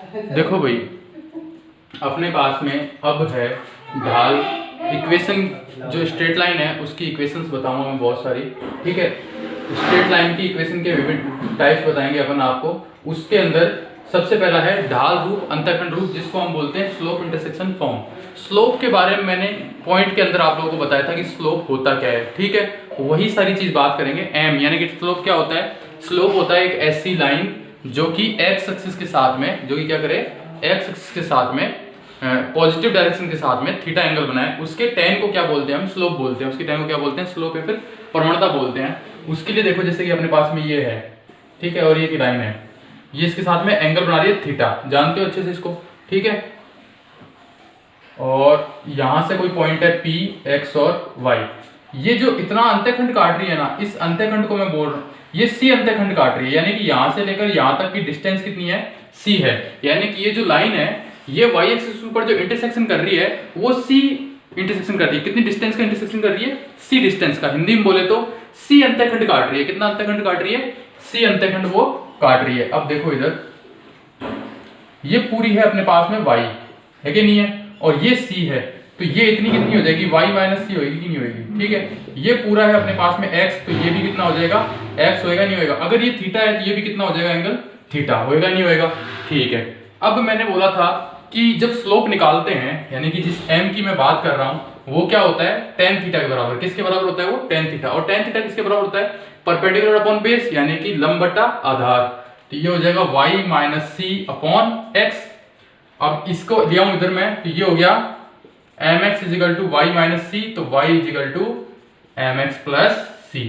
देखो भाई, अपने पास में अब है ढाल इक्वेशन। जो स्ट्रेट लाइन है उसकी इक्वेशंस बताऊंगा मैं बहुत सारी, ठीक है। स्ट्रेट लाइन की इक्वेशन के विभिन्न टाइप्स बताएंगे अपन आपको। उसके अंदर सबसे पहला है ढाल रूप, अंतःखंड रूप, जिसको हम बोलते हैं स्लोप इंटरसेक्शन फॉर्म। स्लोप के बारे में मैंने पॉइंट के अंदर आप लोगों को बताया था कि स्लोप होता क्या है, ठीक है। वही सारी चीज बात करेंगे। एम यानी कि स्लोप क्या होता है? स्लोप होता है एक ऐसी लाइन जो कि एक्स एक्सिस के साथ में, जो कि क्या करे, एक्स एक्सिस के साथ में पॉजिटिव डायरेक्शन के साथ में थीटा एंगल बनाए। उसके टेन को क्या बोलते हैं? हम स्लोप बोलते हैं। उसके टेन को क्या बोलते हैं? स्लोप या फिर प्रवणता बोलते हैं। उसके लिए देखो, जैसे कि अपने पास में ये है, ठीक है, और ये की लाइन है, ये इसके साथ में एंगल बना रही है थीटा, जानते हो अच्छे से इसको, ठीक है। और यहां से कोई पॉइंट है P, X और Y। ये जो इतना अंतःखंड काट रही है ना, इस अंतःखंड को मैं बोल रहा हूं, ये C अंतःखंड काट रही है, यानी कि यहां से लेकर यहां तक की डिस्टेंस कितनी है? C है। यानी कि ये जो लाइन है, ये Y एक्सिस ऊपर जो इंटरसेक्शन कर रही है वो C इंटरसेक्शन कर रही है। कितनी डिस्टेंस का इंटरसेक्शन कर रही है? C डिस्टेंस का। हिंदी में बोले तो C अंतःखंड काट रही है। कितना अंतःखंड काट रही है? C अंतःखंड वो काट रही है। अब देखो इधर, ये पूरी है अपने पास में Y, है कि नहीं है, और ये C है, तो ये इतनी कितनी हो जाएगी? Y माइनस C होगी कि नहीं होगी, ठीक है। ये पूरा है अपने पास में X, तो ये भी कितना हो जाएगा? X होएगा नहीं होएगा। अगर ये थीटा है तो ये भी कितना हो जाएगा? एंगल थीटा होएगा नहीं होएगा, ठीक है। अब मैंने बोला था कि जब स्लोप निकालते हैं, यानी कि जिस m की मैं बात कर रहा हूं वो क्या होता है? tan थीटा के बराबर। किसके बराबर होता है वो? tan theta. और tan थीटा किसके बराबर होता है? परपेंडिकुलर अपॉन बेस, यानी कि लंब बटा आधार। तो ये हो जाएगा y माइनस सी अपॉन एक्स। अब इसको लिया हूं इधर में, तो ये हो गया mx is equal to y minus c, तो y is equal to mx plus c.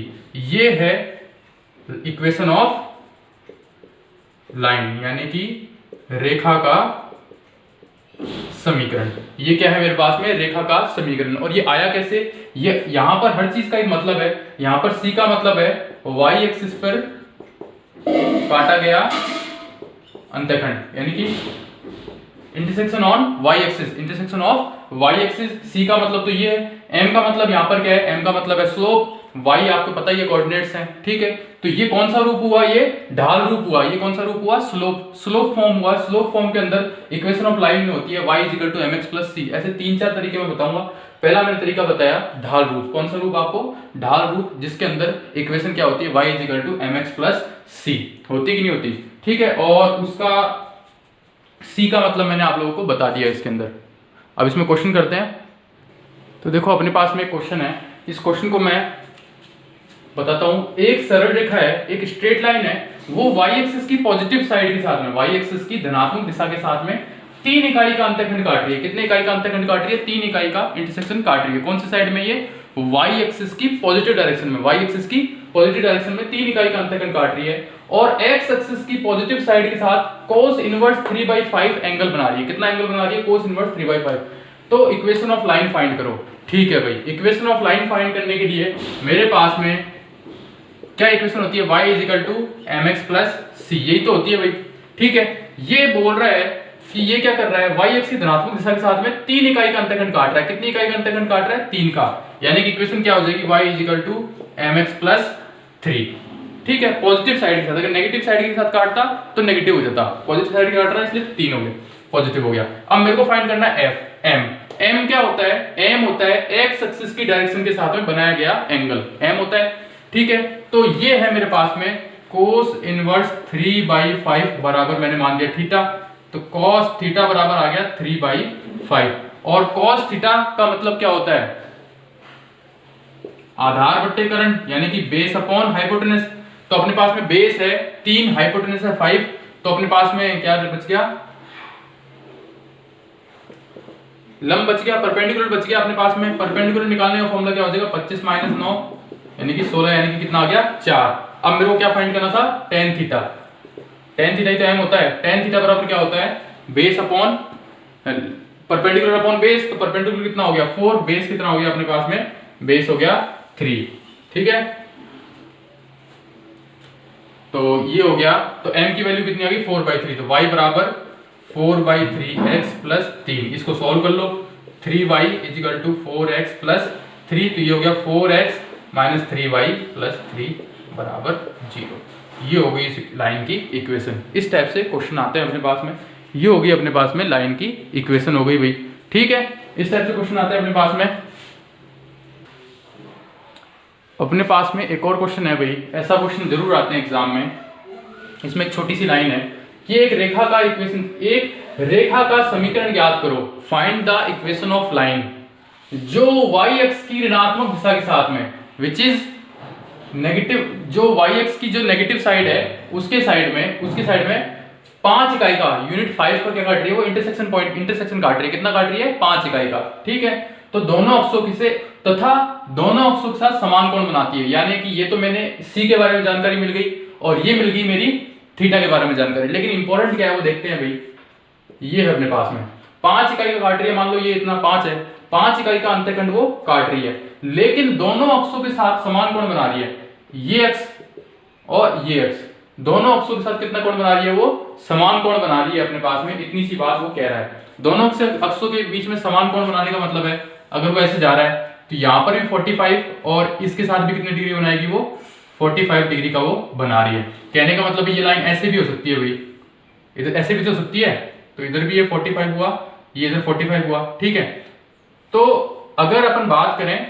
ये है इक्वेशन ऑफ लाइन, यानी कि रेखा का समीकरण। ये क्या है मेरे पास में? रेखा का समीकरण। और ये आया कैसे? ये यहां पर हर चीज का एक मतलब है। यहां पर C का मतलब है y एक्सिस पर काटा गया अंतःखंड, यानी कि intersection on y axis, intersection of y axis. C का मतलब तो ये है। m का मतलब यहां पर क्या है? m का मतलब है स्लोप। y आपको पता ही है, कोऑर्डिनेट्स हैं, ठीक है। तो ये कौन सा रूप हुआ? ये ढाल रूप हुआ। ये कौन सा रूप हुआ? स्लोप, स्लोप फॉर्म हुआ। स्लोप फॉर्म के अंदर इक्वेशन ऑफ लाइन में होती है y equal to mx plus c। ऐसे 3-4 तरीके मैं बताऊंगा। पहला मैंने तरीका बताया ढाल रूप। कौन सा रूप? आपको ढाल रूप, जिसके अंदर इक्वेशन क्या होती है? y equal to mx plus c होती कि नहीं होती, ठीक है। और उसका C का मतलब मैंने आप लोगों को बता दिया इसके अंदर। अब इसमें क्वेश्चन करते हैं। तो देखो, अपने पास में एक क्वेश्चन है। इस क्वेश्चन को मैं बताता हूं। एक सरल रेखा है, एक स्ट्रेट लाइन है, वो y एक्सिस की पॉजिटिव साइड के साथ में, y एक्सिस की धनात्मक दिशा के साथ में 3 इकाई का अंतःखंड काट रही है। कितने इकाई का अंतःखंड काट रही है? 3 इकाई का इंटरसेक्शन काट रही है। कौन सी साइड में? ये y एक्सिस की पॉजिटिव डायरेक्शन में, y एक्सिस की पॉजिटिव डायरेक्शन में 3 इकाई का अंतःखंड काट रही है। और x एक्सिस की पॉजिटिव साइड के साथ cos इनवर्स 3/5 एंगल बना रही है। कितना एंगल बना रही है? cos inverse 3/5। तो इक्वेशन ऑफ लाइन फाइंड करो, ठीक है भाई। इक्वेशन ऑफ लाइन फाइंड करने के लिए मेरे पास में क्या इक्वेशन होती है? y is equal to mx plus c, यही तो होती है भाई, ठीक है। ये बोल रहा है कि ये क्या कर रहा है? y एक्सिस की धनात्मक दिशा के साथ में 3 इकाई का अंतःखंड काट रहा है। कितनी इकाई का अंतःखंड काट रहा है? 3 का। यानी कि इक्वेशन क्या हो जाएगी? y is equal to mx plus 3, ठीक है। पॉजिटिव साइड के साथ, अगर नेगेटिव साइड के साथ काटता तो नेगेटिव हो जाता। पॉजिटिव साइड काट रहा है इसलिए 3 हो गए, पॉजिटिव हो गया। अब मेरे को फाइंड करना है m क्या होता है? m होता है x एक्सिस की डायरेक्शन के साथ में बनाया गया एंगल, m होता है, ठीक है। तो ये है मेरे पास में cos इनवर्स 3/5 बराबर मैंने मान दिया थीटा। तो cos थीटा बराबर आ गया 3/5। और cos थीटा का मतलब क्या होता है? आधार बट्टे करंट, यानी कि बेस अपॉन हाइपोटेनस। तो अपने पास में बेस है 3, हाइपोटेनस है 5, तो अपने पास में क्या बच गया? लंब बच गया, परपेंडिकुलर बच गया अपने पास में। परपेंडिकुलर निकालने का फॉर्मूला क्या हो जाएगा? 25 माइनस 9 यानी कि 16, यानी कि कितना आ गया? 4। अब मेरे को क्या फाइंड करना था? tan theta. tan थीटा ही तो m होता है। tan थीटा बराबर क्या होता है? Base upon perpendicular upon base. तो परपेंडिकुलर कितना हो गया? 4, बेस कितना हो गया अपने पास में? बेस हो गया 3, ठीक है। तो ये हो गया। तो m की वैल्यू कितनी आ गई? 4/3। तो y बराबर 4/3x प्लस 3। इसको सॉल्व कर लो। 3y is equal to 4x plus 3। तो ये हो गया 4x माइनस 3y प्लस 3 बराबर 0। ये हो गई इस लाइन की इक्वेशन। इस टाइप से क्वेश्चन आते हैं अपने पास में। ये होगी अपने पास में लाइन की इक्वेशन हो गई भाई। ठीक है, इस टाइप से क्वेश्चन आता है अपने पास में। अपने पास में एक और क्वेश्चन है भाई, ऐसा क्वेश्चन जरूर आते हैं एग्जाम में। इसमें एक छोटी सी लाइन है कि एक रेखा का इक्वेशन, एक रेखा का समीकरण ज्ञात करो, find the equation of line, जो y अक्ष की ऋणात्मक दिशा के साथ में विच इज नेगेटिव, जो y अक्ष की जो नेगेटिव साइड है उसके साइड में 5 इकाई का यूनिट 5 पर क्या काट रही है वो इंटरसेक्शन काट रही है। कितना काट रही है? 5 इकाई का। ठीक है, तो दोनों अक्षों से तथा दोनों अक्षों के साथ समान कोण बनाती है। यानी कि ये तो मैंने c के बारे में जानकारी मिल गई और ये मिल गई मेरी थीटा के बारे में जानकारी। लेकिन इंपॉर्टेंट क्या है वो देखते हैं भाई। ये है अपने पास में 5 इकाई का काट रही है, मान लो ये इतना 5 है, 5 इकाई का अंतःखंड वो काट रही है, लेकिन दोनों अक्षों के साथ समान कोण बना रही है। ये अक्ष और ये अक्ष दोनों अक्षों के साथ कितना कोण बना रही है? वो समान कोण बना रही है अपने पास में। इतनी सी बात वो कह रहा है। दोनों अक्षों के बीच में समान कोण बनाने का मतलब है, अगर वो ऐसे जा रहा है तो यहाँ पर भी 45 और इसके साथ भी कितनी डिग्री बनाएगी? वो 45 डिग्री का वो बना रही है। कहने का मतलब ये लाइन ऐसे भी हो सकती है भाई, इधर ऐसे भी तो हो सकती है, तो इधर भी ये 45 हुआ, ये इधर 45 हुआ। ठीक है, तो अगर अपन बात करें,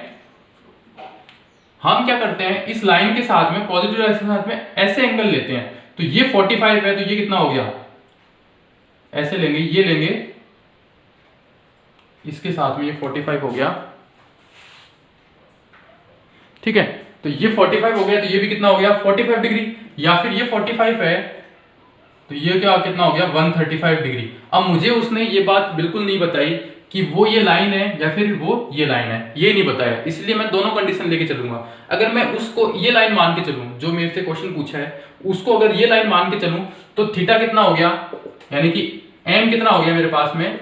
हम क्या करते हैं इस लाइन के साथ में, पॉजिटिव एक्सिस के साथ में ऐसे एंगल लेते हैं। तो ये 45 है, तो ये कितना हो गया? ऐसे लेंगे, ये लेंगे, इसके साथ में ये 45 हो गया। ठीक है, तो ये 45 हो गया, तो ये भी कितना हो गया? 45 डिग्री। या फिर ये 45 है तो ये क्या कितना हो गया? 135 डिग्री। अब मुझे उसने ये बात बिल्कुल नहीं बताई कि वो ये लाइन है या फिर वो ये लाइन है, ये नहीं बताया, इसलिए मैं दोनों कंडीशन लेके चलूंगा। अगर मैं उसको ये लाइन मान के चलूं, जो मेरे से क्वेश्चन पूछा है उसको अगर ये लाइन मान के चलूं, तो थीटा कितना हो गया? यानी कि m कितना हो गया मेरे पास में?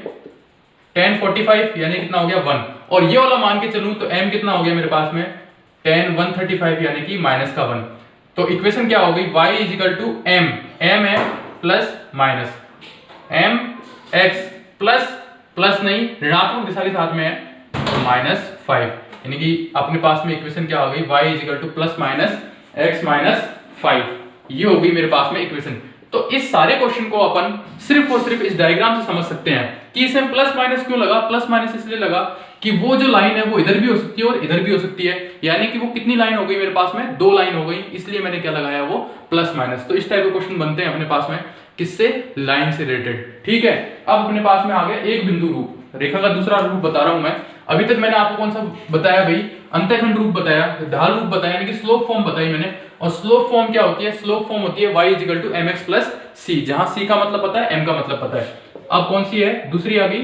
tan 45 यानी कितना हो गया? 1। और ये वाला मान के चलूं तो m कितना हो गया मेरे पास में? tan 135 यानी कि -1। तो इक्वेशन क्या हो गई? y is equal to m है plus minus m x plus नहीं, ऋणात्मक दिशा के साथ में है तो -5। यानी कि अपने पास में इक्वेशन क्या हो गई? y is equal two plus minus x minus 5। ये हो गई मेरे पास में इक्वेशन। तो इस सारे क्वेश्चन को अपन सिर्फ और सिर्फ इस डायग्राम से समझ सकते हैं कि इसमें प्लस माइनस क्यों लगा। प्लस माइनस इसलिए लगा कि वो जो लाइन है वो इधर भी हो सकती है और इधर भी हो सकती है। यानी कि वो कितनी लाइन हो गई मेरे पास में? 2 लाइन हो गई, इसलिए मैंने क्या लगाया? वो प्लस माइनस। तो इस टाइप के क्वेश्चन बनते हैं अपने पास में, किससे? लाइन से रिलेटेड। ठीक है, अब अपने पास में आ गया एक बिंदु रूप, रेखा का दूसरा रूप बता रहा हूं मैं। अभी तक मैंने आपको कौन सा बताया भाई? अंतःखंड रूप बताया, ढाल रूप बताया, यानी कि स्लोप फॉर्म बताई मैंने। और स्लोप फॉर्म क्या होती है? स्लोप फॉर्म होती है y is equal to mx plus c, जहां c का मतलब पता है, m का मतलब पता है। अब कौन सी है? दूसरी आ गई,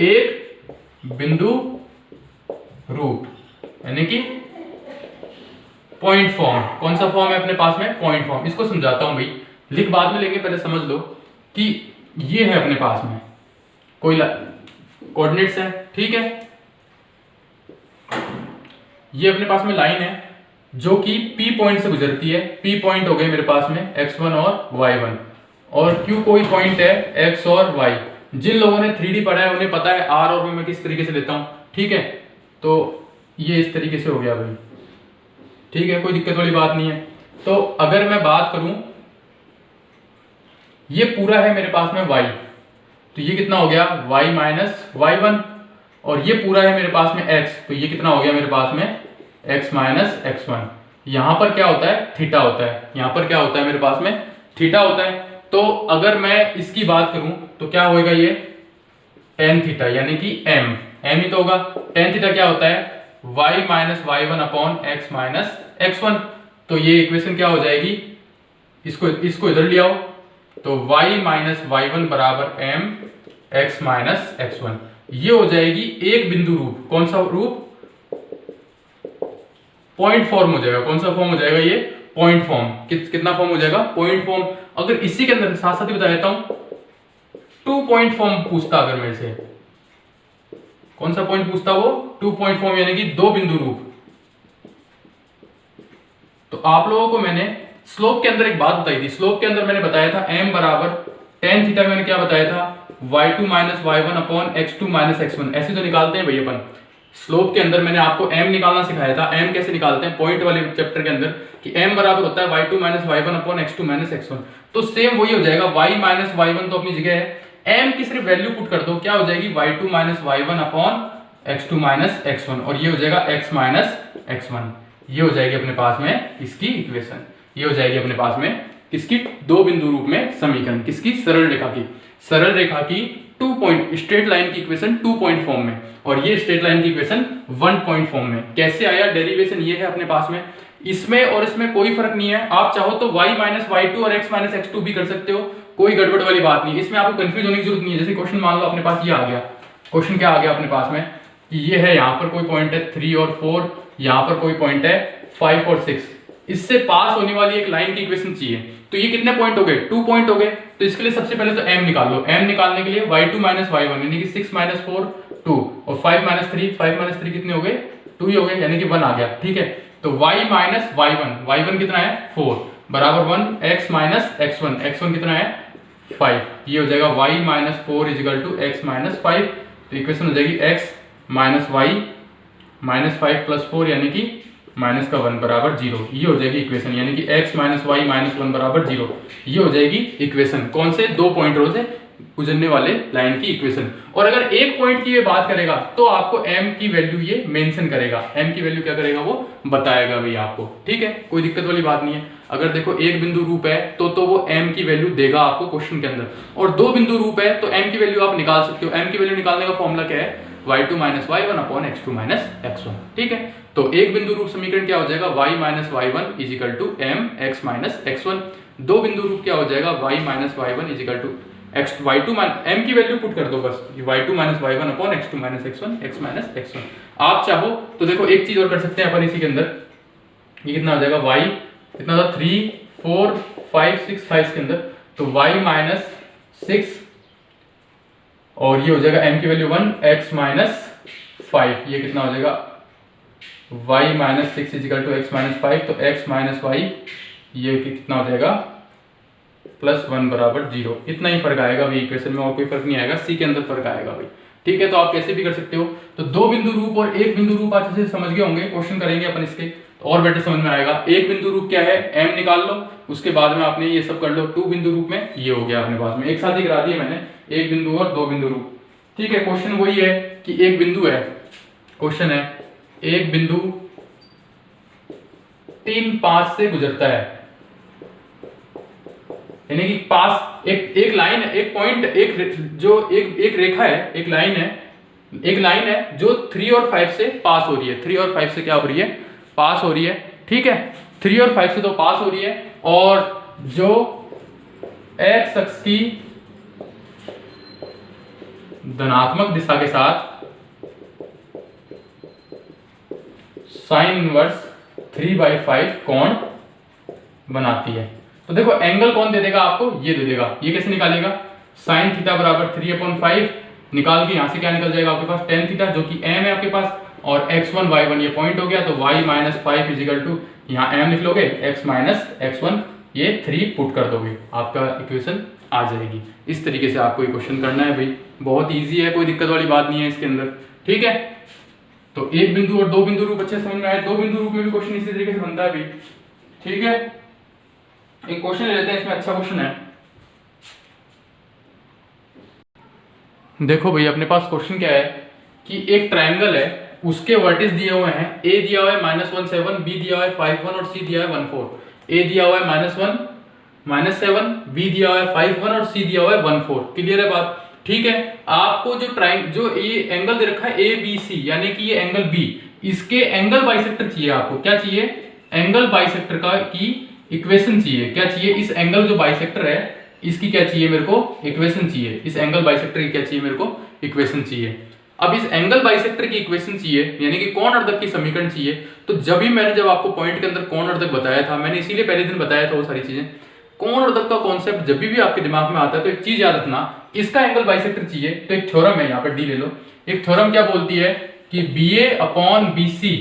एक बिंदु रूप, यानी कि पॉइंट फॉर्म। कौन सा फॉर्म है अपने पास में? Point form. इसको समझाता हूं भाई, लिख बाद में लेंगे, पहले समझ लो कि ये है अपने पास में कोई कोऑर्डिनेट्स है। ठीक है, ये अपने पास में लाइन है जो कि P पॉइंट से गुजरती है। P पॉइंट हो गए मेरे पास में x1 और y1, और Q कोई पॉइंट है x और y। जिन लोगों ने 3D पढ़ा है उन्हें पता है R और मैं किस तरीके से लेता हूं। ठीक है, तो ये इस तरीके से हो गया भाई। ठीक है, कोई दिक्कत वाली बात नहीं है। तो अगर मैं बात करूं, ये पूरा है मेरे पास में y, तो ये कितना हो गया? y minus y1। और ये पूरा है मेरे पास में x, तो ये कितना हो गया मेरे पास में? x minus x1। यहां पर क्या होता है? थीटा होता है। यहां पर क्या होता है मेरे पास में? थीटा होता है। तो अगर मैं इसकी बात करूं तो क्या होगा? ये tan थीटा, यानी कि m ही तो होगा। tan थीटा क्या होता है? y minus y1 upon x minus x1। तो ये इक्वेशन क्या हो जाएगी? इसको इधर ले आओ, तो y माइनस y1 बराबर m x माइनस x1। ये हो जाएगी एक बिंदु रूप। कौन सा रूप? पॉइंट फॉर्म हो जाएगा। कौन सा फॉर्म हो जाएगा? ये पॉइंट फॉर्म। कितना फॉर्म हो जाएगा? Point form. अगर इसी के अंदर साथ साथ ही बता देता हूं, 2 पॉइंट फॉर्म पूछता अगर मेरे से, कौन सा पॉइंट पूछता? वो 2 पॉइंट फॉर्म, यानी कि 2 बिंदु रूप। तो आप लोगों को मैंने स्लोप के अंदर एक बात बताई थी। स्लोप के अंदर मैंने बताया था m बराबर tan थीटा। मैंने क्या बताया था? y2 minus y1 upon x2 minus x1। ऐसे तो निकालते हैं भाई अपन। स्लोप के अंदर मैंने आपको m निकालना सिखाया था। m कैसे निकालते हैं पॉइंट वाले चैप्टर के अंदर, कि m बराबर होता है y2 minus y1 upon x2 minus x1। तो सेम वही हो जाएगा, y माइनस y1 तो अपनी जगह है, m की सिर्फ वैल्यू पुट कर दो, क्या हो जाएगी y2 minus y1 upon x2 minus x1, और ये हो जाएगा x माइनस x1। ये हो जाएगी अपने पास में इसकी इक्वेशन, ये हो जाएगी अपने पास में किसकी, दो बिंदु रूप में समीकरण, किसकी, सरल रेखा की, सरल रेखा की 2 पॉइंट स्ट्रेट लाइन की इक्वेशन 2 पॉइंट फॉर्म में, और ये स्ट्रेट लाइन की इक्वेशन 1 पॉइंट फॉर्म में। कैसे आया, डेरिवेशन ये है अपने पास में, इसमें और इसमें कोई फर्क नहीं है। आप चाहो तो y माइनस y2 और x माइनस x2 भी कर सकते हो, कोई गड़बड़ वाली बात नहीं है, इसमें आपको कंफ्यूज होने की जरूरत नहीं है। जैसे क्वेश्चन मान लो अपने पास ये आ गया, क्वेश्चन क्या आ गया अपने पास में कि ये है, यहाँ पर कोई पॉइंट है 3 और 4, यहाँ पर कोई पॉइंट है 5 और 6, इससे पास होने वाली एक लाइन की इक्वेशन चाहिए। तो ये कितने पॉइंट हो गए, 2 पॉइंट हो गए। तो इसके लिए सबसे पहले तो m निकाल लो। m निकालने के लिए y2 माइनस y1 यानी कि 6 माइनस 4 2 और 5 माइनस 3 कितने हो गए, 2 ही हो गए, यानी कि 1 आ गया। ठीक है, तो y माइनस y1 कितना है 4 बराबर 1, x माइनस x1 कितना है 5, ये हो जाएगा y minus 4 is equal to x minus 5। तो इक्वेशन हो जाएगी x minus y minus 5 plus 4 यानी कि माइनस का 1 बराबर 0। ये हो जाएगी इक्वेशन, यानी कि x माइनस वाई माइनस 1 बराबर 0। ये हो जाएगी इक्वेशन, कौन से, दो पॉइंट रो से गुजरने वाले लाइन की इक्वेशन। और अगर एक पॉइंट की ये बात करेगा तो आपको m की वैल्यू ये मेंशन करेगा, m की वैल्यू क्या करेगा, वो बताएगा भाई आपको। ठीक है, कोई दिक्कत वाली बात नहीं है। अगर देखो एक बिंदु रूप है तो वो m की वैल्यू देगा आपको क्वेश्चन के अंदर, और दो बिंदु रूप है तो m की वैल्यू आप निकाल सकते हो। m की वैल्यू निकालने का फॉर्मूला क्या है, y2 minus y1 upon x2 minus x1। ठीक है, तो एक बिंदु रूप समीकरण क्या हो जाएगा, y minus y1 is equal to m x minus x1। दो बिंदु रूप क्या हो जाएगा, y minus y1 is equal to y2 m की वैल्यू पुट कर दो बस, y2 minus y1 upon x2 minus x1 x minus x1। आप चाहो तो देखो एक चीज और कर सकते हैं अपन इसी के अंदर, ये कितना हो जाएगा, y कितना था 3 4 5 6 था इसके अंदर, तो y माइनस 6 और ये हो जाएगा m की वैल्यू 1 x माइनस 5, ये कितना हो जाएगा y minus 6 is equal to x minus 5, तो x माइनस y ये कितना हो जाएगा प्लस 1 बराबर 0। इतना ही फर्क आएगा भाई इक्वेशन में, और कोई फर्क नहीं आएगा, सी के अंदर फर्क आएगा भाई। ठीक है, तो आप कैसे भी कर सकते हो। तो दो बिंदु रूप और एक बिंदु रूप अच्छे से समझ गए होंगे, क्वेश्चन करेंगे अपन इसके तो और बेटर समझ में आएगा। एक बिंदु रूप क्या है, m निकाल लो, उसके बाद में आपने ये सब कर लो। 2 बिंदु रूप में ये हो गया अपने पास में, एक साथ ही करा दिए मैंने, एक बिंदु और दो बिंदु रूप। ठीक है, क्वेश्चन वही है कि एक बिंदु है, क्वेश्चन है एक बिंदु 3 5 से गुजरता है, यानी कि पास एक लाइन है, एक पॉइंट, एक रेखा है, एक लाइन है जो 3 और 5 से पास हो रही है। 3 और 5 से क्या हो रही है, पास हो रही है। ठीक है, 3 और 5 से तो पास हो रही है, और जो x अक्ष की धनात्मक दिशा के साथ साइन इनवर्स 3/5 कोण बनाती है। तो देखो एंगल कौन दे देगा आपको, ये दे देगा। ये कैसे निकालेगा, साइन थीटा बराबर 3/5 निकाल के यहां से क्या निकल जाएगा आपके पास tan थीटा, जो कि m है आपके पास, और x1 y1 ये पॉइंट हो गया, तो y माइनस 5 इजिकल टू यहाँ m लिख लोगे, x माइनस x1 ये 3 पुट कर दोगे, आपका इक्वेशन आ जाएगी। इस तरीके से आपको ये क्वेश्चन करना है भाई, बहुत ईजी है, कोई दिक्कत वाली बात नहीं है इसके अंदर। ठीक है, तो एक बिंदु और दो बिंदु रूप अच्छे समझ में आए, दो बिंदु रूप में भी क्वेश्चन इसी तरीके से बनता है भाई। ठीक है, एक क्वेश्चन ले लेते हैं, इसमें अच्छा क्वेश्चन है। देखो भाई अपने पास क्वेश्चन क्या है कि एक ट्रायंगल है, उसके वर्टिस दिए हुए हैं, a दिया हुआ है -1 7, b दिया हुआ है 5 1 और c दिया है 1 4। a दिया हुआ है -1 -7, b दिया हुआ है 5 1 और c दिया हुआ है 1 4। क्लियर है बात। ठीक है, आपको जो ये एंगल दे रखा है ए बी सी, यानी कि ये एंगल बी, इसके एंगल बाइसेक्टर चाहिए आपको। क्या चाहिए, एंगल बाइसेक्टर का की इक्वेशन चाहिए। क्या चाहिए, इस एंगल जो बाइसेक्टर है इसकी क्या चाहिए मेरे को, इक्वेशन चाहिए। इस एंगल बाइसेक्टर की क्या चाहिए मेरे को, इक्वेशन चाहिए। अब इस एंगल बाइसेक्टर की इक्वेशन चाहिए, यानी कि कोण अर्धक की समीकरण चाहिए। तो जब आपको पॉइंट के अंदर कोण अर्धक बताया था, मैंने इसीलिए पहले दिन बताया था वो सारी चीजें। कोण अर्धक का कॉन्सेप्ट जब भी आपके दिमाग में आता है तो एक चीज याद रखना, इसका एंगल बाइसेक्टर चाहिए। तो एक थ्योरम है, यहाँ पर डी ले लो। एक थ्योरम क्या बोलती है कि BA upon BC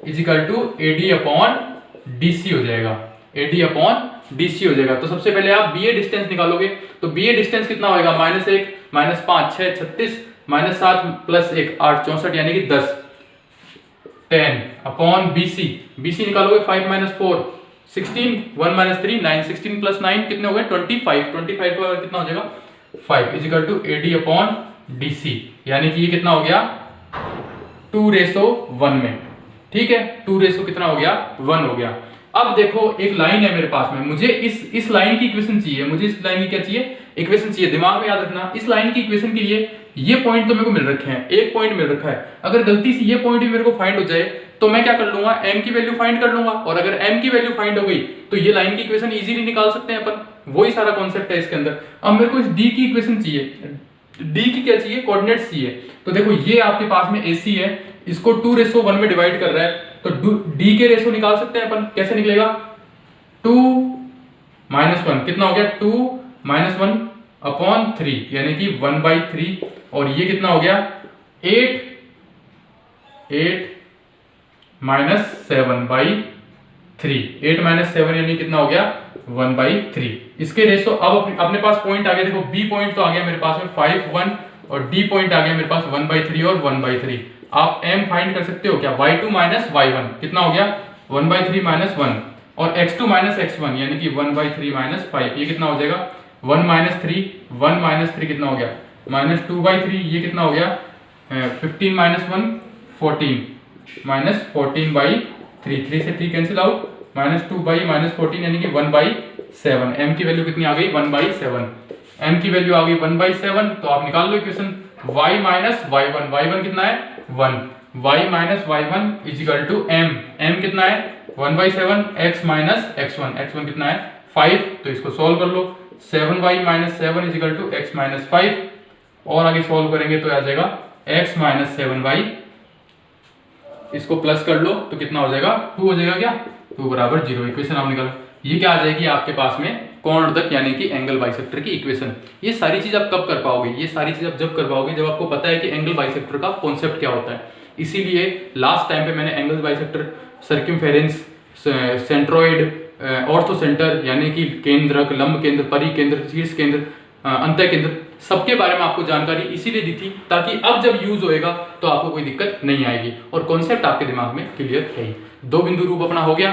is equal to AD upon DC हो जाएगा, AD अपॉन DC हो जाएगा। तो सबसे पहले आप BA डिस्टेंस निकालोगे, तो BA डिस्टेंस कितना होगा, -1 -5 6 36 -7 + 1 8 64, यानी कि 10 10 अपॉन BC निकालोगे 5 - 4 16 1 - 3 9 16 + 9 कितने हो गए 25 25 का कितना हो जाएगा 5 is equal to AD upon DC, यानी कि ये कितना हो गया 2:1 में। ठीक है, 2 कितना हो गया 1 हो गया। अब देखो एक लाइन है मेरे पास में, मुझे इस लाइन की इक्वेशन चाहिए, मुझे इस लाइन की क्या चाहिए, इक्वेशन चाहिए। दिमाग में याद रखना, इस लाइन की इक्वेशन के लिए ये पॉइंट तो मेरे को मिल रखे हैं, एक पॉइंट मिल रखा है। अगर गलती से ये पॉइंट भी मेरे को फाइंड हो जाए तो मैं क्या कर लूंगा, m की वैल्यू फाइंड कर लूंगा, और अगर m की वैल्यू फाइंड हो गई तो ये लाइन की इक्वेशन इजीली निकाल सकते हैं अपन। वही सारा कॉन्सेप्ट है इसके अंदर। अब मेरे को इस d की इक्वेशन चाहिए, d की क्या चाहिए, कोऑर्डिनेट्स चाहिए। तो देखो ये आपके पास में AC है, इसको 2:1 में डिवाइड कर रहा है, तो d के रेशो निकाल सकते हैं अपन। कैसे निकलेगा, 2 - 1 कितना हो गया 2 - 1 अपॉन 3, यानी कि 1/3, और ये कितना हो गया 8 -7/3, 8 - 7 यानी कितना हो गया 1/3। इसके रेशो अब अपने पास पॉइंट आ गया, देखो B पॉइंट तो आ गया मेरे पास में 5 1, और D पॉइंट आ गया मेरे पास 1/3 और 1/3। आप m फाइंड कर सकते हो क्या, y2 - y1 कितना हो गया 1/3 - 1, और x2 - x1 यानी कि 1/3 - 5, ये कितना हो जाएगा 1 - 3, 1 - 3 कितना हो गया -2/3, ये कितना हो गया 15 - 1 14 -14/3, 3 से 3 कैंसिल आउट, -2/14 यानी कि 1/7। m की वैल्यू कितनी आ गई 1/7, m की वैल्यू आ गई 1/7। तो आप निकाल लो इक्वेशन, y - y1, y1 कितना है 1, y - y1 is equal to m कितना है 1/7, x - x1, x1 कितना है 5। तो इसको सॉल्व कर लो, 7y - 7 is equal to x - 5, और आगे सॉल्व करेंगे तो आ जाएगा x - 7y, इसको प्लस कर लो तो कितना हो जाएगा 2 हो जाएगा, क्या 2 बराबर 0। इक्वेशन आप निकालो, ये क्या आ जाएगी आपके पास में कोणोर्धक यानी कि एंगल बाइसेक्टर की इक्वेशन। ये सारी चीज आप कब कर पाओगे, ये सारी चीज आप जब कर पाओगे जब आपको पता है कि एंगल बाइसेक्टर का कॉन्सेप्ट क्या होता है। इसीलिए लास्ट टाइम पे मैंने angle bisector, circumference, centroid, ortho centre यानी कि केंद्रक, लंब केंद्र, परिकेंद्र, शीर्ष केंद्र, अंतः केंद्र, सबके बारे में आपको जानकारी इसीलिए दी थी ताकि अब जब यूज होएगा तो आपको कोई दिक्कत नहीं आएगी और कॉन्सेप्ट आपके दिमाग में क्लियर है। 2 बिंदु रूप अपना हो गया।